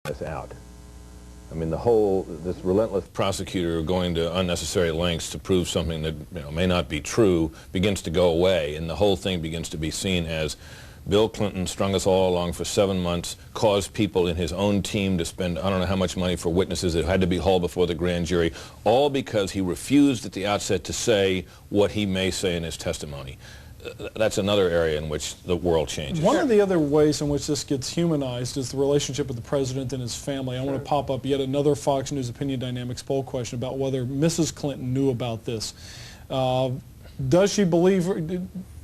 this out. I mean, this relentless prosecutor going to unnecessary lengths to prove something that may not be true begins to go away, and the whole thing begins to be seen as Bill Clinton strung us all along for 7 months, caused people in his own team to spend I don't know how much money for witnesses that had to be hauled before the grand jury, all because he refused at the outset to say what he may say in his testimony. That's another area in which the world changes. One of the other ways in which this gets humanized is the relationship with the president and his family. I want to pop up yet another Fox News Opinion Dynamics poll question about whether Mrs. Clinton knew about this. Does she believe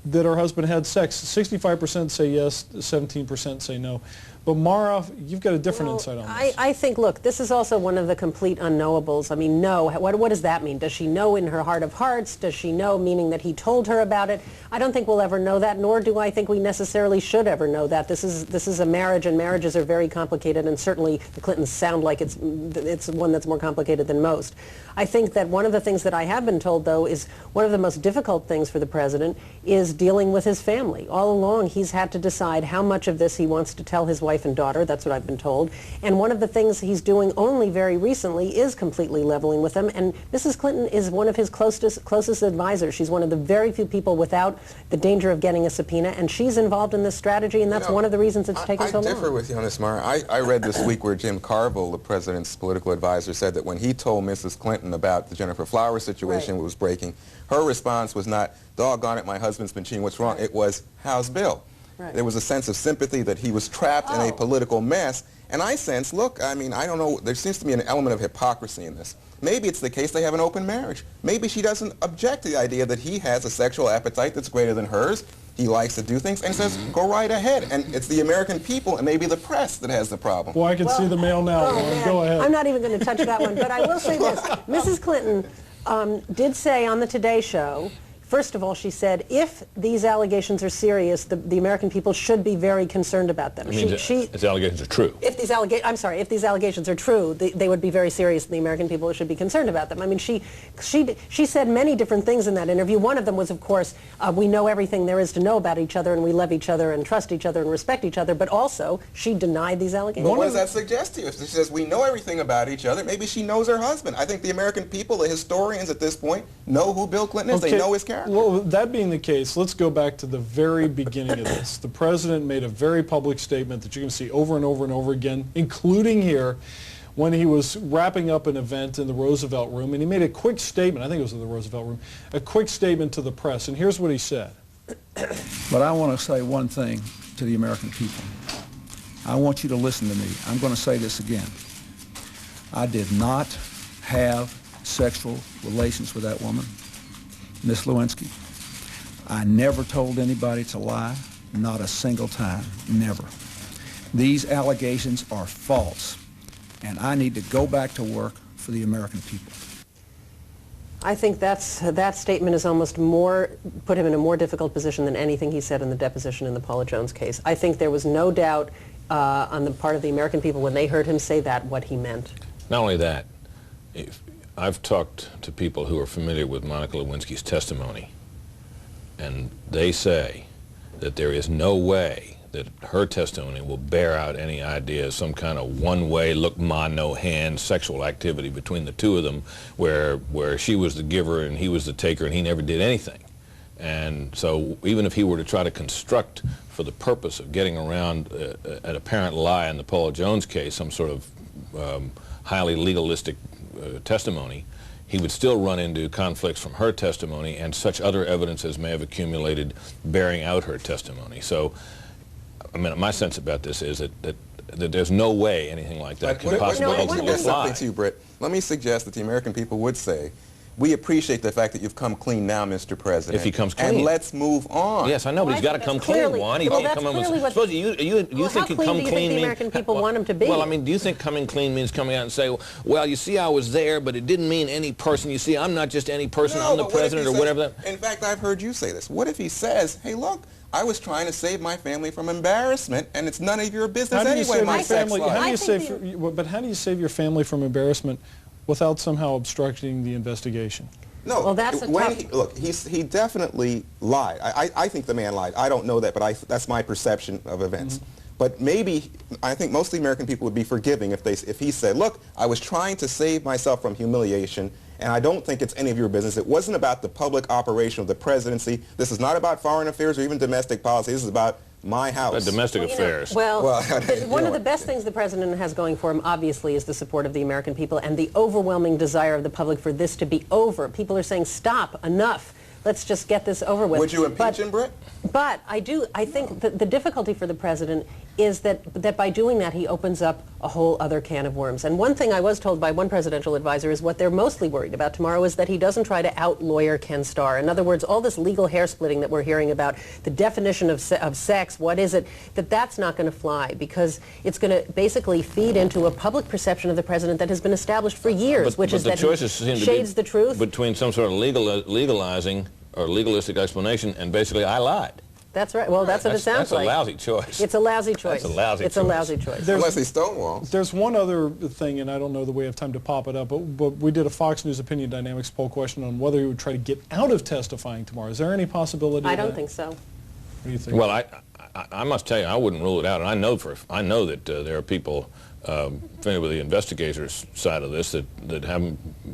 that her husband had sex? 65% say yes, 17% say no. But Mara, you've got a different insight on this. I think, look, this is also one of the complete unknowables. I mean, no, what does that mean? Does she know in her heart of hearts? Does she know, meaning that he told her about it? I don't think we'll ever know that, nor do I think we necessarily should ever know that. This is a marriage, and marriages are very complicated, and certainly the Clintons sound like it's one that's more complicated than most. I think that one of the things that I have been told, though, is one of the most difficult things for the president is dealing with his family. All along, he's had to decide how much of this he wants to tell his wife and daughter. That's what I've been told. And one of the things he's doing only very recently is completely leveling with them. And Mrs. Clinton is one of his closest advisors. She's one of the very few people without the danger of getting a subpoena, and she's involved in this strategy, and that's one of the reasons it's taken so long. I differ with you on this, Mara. I read this week where Jim Carville, the president's political advisor, said that when he told Mrs. Clinton about the Gennifer Flowers situation was breaking, her response was not, doggone it, my husband's been cheating, what's wrong? It was, how's Bill? Right. There was a sense of sympathy that he was trapped in a political mess. And I sense, look, I mean, I don't know, there seems to be an element of hypocrisy in this. Maybe it's the case they have an open marriage. Maybe she doesn't object to the idea that he has a sexual appetite that's greater than hers. He likes to do things and says, go right ahead. And it's the American people and maybe the press that has the problem. Well, I can see the mail now. Go ahead. I'm not even going to touch that one, but I will say this. Mrs. Clinton did say on the Today Show, first of all, she said, if these allegations are serious, the American people should be very concerned about them. If allegations are true. If these allegations are true, they would be very serious, and the American people should be concerned about them. I mean, she said many different things in that interview. One of them was, of course, we know everything there is to know about each other, and we love each other, and trust each other, and respect each other. But also, she denied these allegations. But what does that suggest to you? If she says we know everything about each other, maybe she knows her husband. I think the American people, the historians at this point, know who Bill Clinton is. They know his character. Well, that being the case, let's go back to the very beginning of this. The president made a very public statement that you're going to see over and over and over again, including here, when he was wrapping up an event in the Roosevelt Room, and he made a quick statement, I think it was in the Roosevelt Room, a quick statement to the press, and here's what he said. But I want to say one thing to the American people. I want you to listen to me. I'm going to say this again. I did not have sexual relations with that woman, Miss Lewinsky. I never told anybody to lie, not a single time, never. These allegations are false, and I need to go back to work for the American people. I think that statement is almost put him in a more difficult position than anything he said in the deposition in the Paula Jones case. I think there was no doubt on the part of the American people when they heard him say that what he meant. Not only that, I've talked to people who are familiar with Monica Lewinsky's testimony, and they say that there is no way that her testimony will bear out any idea of some kind of one-way, look ma, no hand sexual activity between the two of them where she was the giver and he was the taker and he never did anything. And so even if he were to try to construct for the purpose of getting around an apparent lie in the Paula Jones case, some sort of highly legalistic testimony, he would still run into conflicts from her testimony and such other evidence as may have accumulated bearing out her testimony. So, I mean, my sense about this is that there's no way anything like that can possibly ultimately fly. Something to you, Britt. Let me suggest that the American people would say, we appreciate the fact that you've come clean now, Mr. President. If he comes clean. And let's move on. Yes, I know, but he's got to come clean, Juan. He can't come in with... Suppose you think how clean do you think the American people want him to be? Well, I mean, do you think coming clean means coming out and say, well, you see, I was there, but it didn't mean any person. You see, I'm not just any person. I'm the president or whatever that... In fact, I've heard you say this. What if he says, hey, look, I was trying to save my family from embarrassment, and it's none of your business anyway, my sex life. But how do you save your family from embarrassment without somehow obstructing the investigation? No, well, that's look, he definitely lied. I think the man lied. I don't know that, but that's my perception of events. But maybe, I think most of the American people would be forgiving if he said, look, I was trying to save myself from humiliation, and I don't think it's any of your business. It wasn't about the public operation of the presidency. This is not about foreign affairs or even domestic policy. This is about my house. Domestic affairs. One of the best things the president has going for him, obviously, is the support of the American people and the overwhelming desire of the public for this to be over. People are saying, stop, enough. Let's just get this over with. Would you impeach him, Brett? But I think that the difficulty for the president is that by doing that, he opens up a whole other can of worms. And one thing I was told by one presidential advisor is what they're mostly worried about tomorrow is that he doesn't try to out-lawyer Ken Starr. In other words, all this legal hair-splitting that we're hearing about, the definition of sex, what is it, that's not going to fly because it's going to basically feed into a public perception of the president that has been established for years, which is that he shades the truth. Between some sort of legalizing or legalistic explanation and basically I lied. That's right. Well, that's what it sounds like. That's a lousy choice. It's a lousy choice. That's a lousy choice. It's a lousy choice. Unless he stonewalls. There's one other thing, and I don't know that we have time to pop it up, but we did a Fox News Opinion Dynamics poll question on whether he would try to get out of testifying tomorrow. Is there any possibility I of don't that? think so. What do you think? Well, I must tell you, I wouldn't rule it out, and I know that there are people familiar with the investigators' side of this that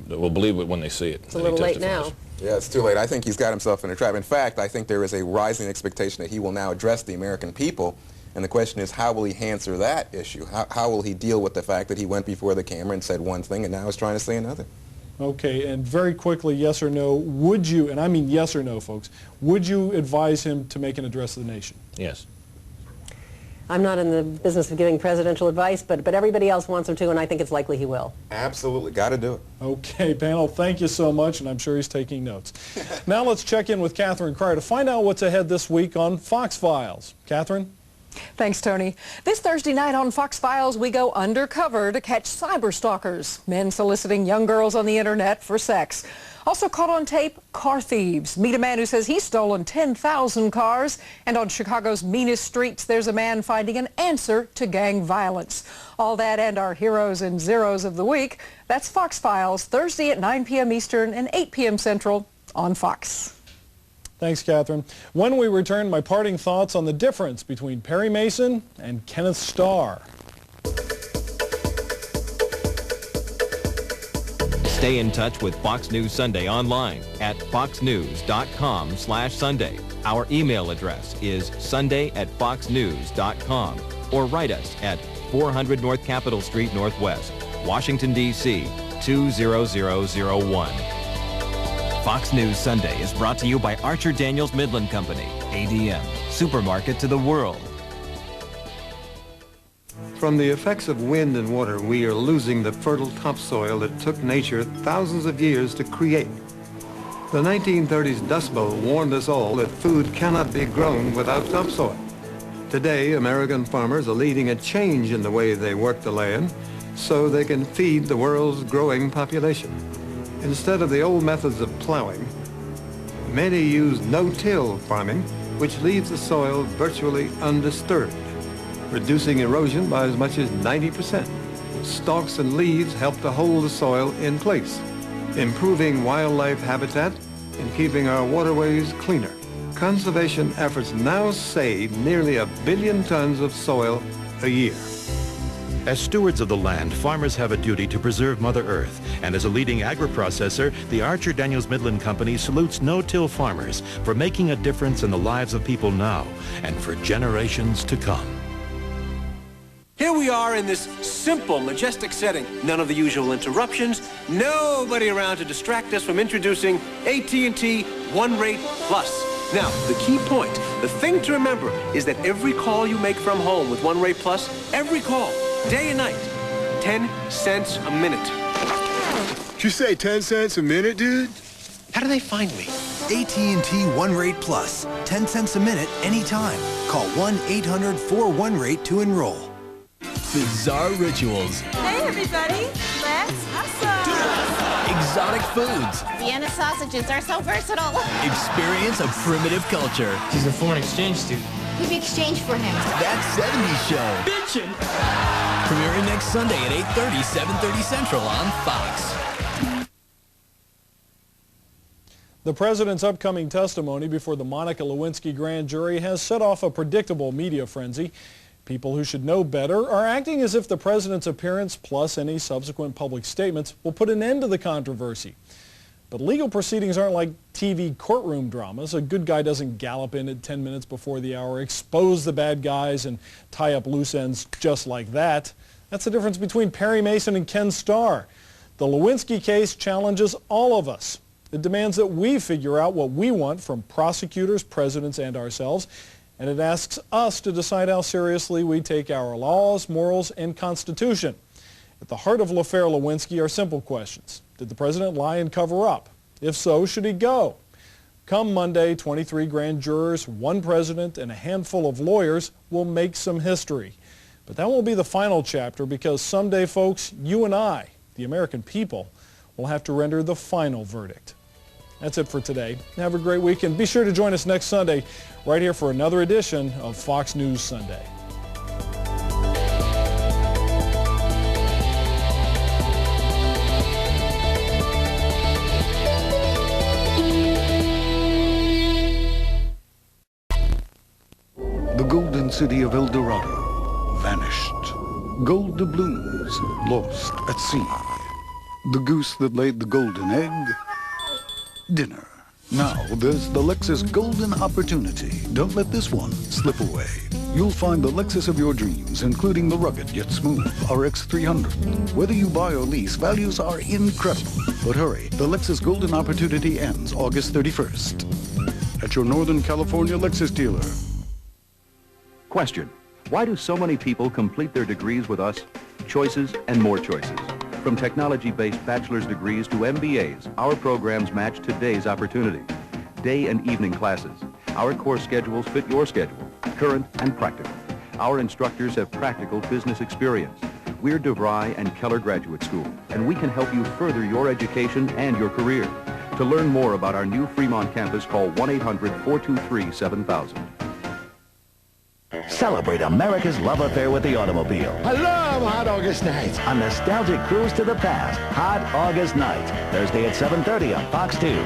will believe it when they see it. It's a little late now. Yeah, it's too late. I think he's got himself in a trap. In fact, I think there is a rising expectation that he will now address the American people. And the question is, how will he answer that issue? How will he deal with the fact that he went before the camera and said one thing and now is trying to say another? Okay, and very quickly, yes or no, would you, and I mean yes or no, folks, would you advise him to make an address to the nation? Yes. I'm not in the business of giving presidential advice, but everybody else wants him to, and I think it's likely he will. Absolutely. Got to do it. Okay, panel, thank you so much, and I'm sure he's taking notes. Now let's check in with Catherine Cryer to find out what's ahead this week on Fox Files. Catherine? Thanks, Tony. This Thursday night on Fox Files, we go undercover to catch cyber stalkers, men soliciting young girls on the internet for sex. Also caught on tape, car thieves. Meet a man who says he's stolen 10,000 cars. And on Chicago's meanest streets, there's a man finding an answer to gang violence. All that and our heroes and zeros of the week. That's Fox Files, Thursday at 9 p.m. Eastern and 8 p.m. Central on Fox. Thanks, Catherine. When we return, my parting thoughts on the difference between Perry Mason and Kenneth Starr. Stay in touch with Fox News Sunday online at foxnews.com/Sunday. Our email address is sunday@foxnews.com or write us at 400 North Capitol Street Northwest, Washington, D.C. 20001. Fox News Sunday is brought to you by Archer Daniels Midland Company, ADM, supermarket to the world. From the effects of wind and water, we are losing the fertile topsoil that took nature thousands of years to create. The 1930s Dust Bowl warned us all that food cannot be grown without topsoil. Today, American farmers are leading a change in the way they work the land so they can feed the world's growing population. Instead of the old methods of plowing, many use no-till farming, which leaves the soil virtually undisturbed, reducing erosion by as much as 90%. Stalks and leaves help to hold the soil in place, improving wildlife habitat and keeping our waterways cleaner. Conservation efforts now save nearly 1 billion tons of soil a year. As stewards of the land, farmers have a duty to preserve Mother Earth. And as a leading agri-processor, the Archer Daniels Midland Company salutes no-till farmers for making a difference in the lives of people now and for generations to come. Here we are in this simple, majestic setting. None of the usual interruptions, nobody around to distract us from introducing AT&T One Rate Plus. Now, the key point, the thing to remember is that every call you make from home with One Rate Plus, every call, day and night, 10 cents a minute. Did you say 10 cents a minute, dude? How do they find me? AT&T One Rate Plus, 10 cents a minute anytime. Call 1-800-41-RATE to enroll. Bizarre rituals. Hey everybody, let's hustle. Exotic foods. Vienna sausages are so versatile. Experience a primitive culture. He's a foreign exchange student. We've exchanged for him. That 70s show. Bitchin'. Premiering next Sunday at 8:30, 7:30 Central on Fox. The president's upcoming testimony before the Monica Lewinsky grand jury has set off a predictable media frenzy. People who should know better are acting as if the president's appearance plus any subsequent public statements will put an end to the controversy. But legal proceedings aren't like TV courtroom dramas. A good guy doesn't gallop in at 10 minutes before the hour, expose the bad guys, and tie up loose ends just like that. That's the difference between Perry Mason and Ken Starr. The Lewinsky case challenges all of us. It demands that we figure out what we want from prosecutors, presidents, and ourselves. And it asks us to decide how seriously we take our laws, morals, and Constitution. At the heart of l'affaire Lewinsky are simple questions. Did the president lie and cover up? If so, should he go? Come Monday, 23 grand jurors, one president, and a handful of lawyers will make some history. But that won't be the final chapter, because someday, folks, you and I, the American people, will have to render the final verdict. That's it for today. Have a great weekend. Be sure to join us next Sunday right here for another edition of Fox News Sunday. The golden city of El Dorado vanished. Gold doubloons lost at sea. The goose that laid the golden egg, dinner. Now there's the Lexus Golden Opportunity. Don't let this one slip away. You'll find the Lexus of your dreams, including the rugged yet smooth RX 300. Whether you buy or lease, values are incredible. But hurry, the Lexus Golden Opportunity ends August 31st. At your Northern California Lexus dealer. Question: why do so many people complete their degrees with us? Choices and more choices. From technology-based bachelor's degrees to MBAs, our programs match today's opportunity. Day and evening classes. Our course schedules fit your schedule, current and practical. Our instructors have practical business experience. We're DeVry and Keller Graduate School, and we can help you further your education and your career. To learn more about our new Fremont campus, call 1-800-423-7000. Celebrate America's love affair with the automobile. I love Hot August Night. A nostalgic cruise to the past. Hot August Night. Thursday at 7:30 on Fox 2.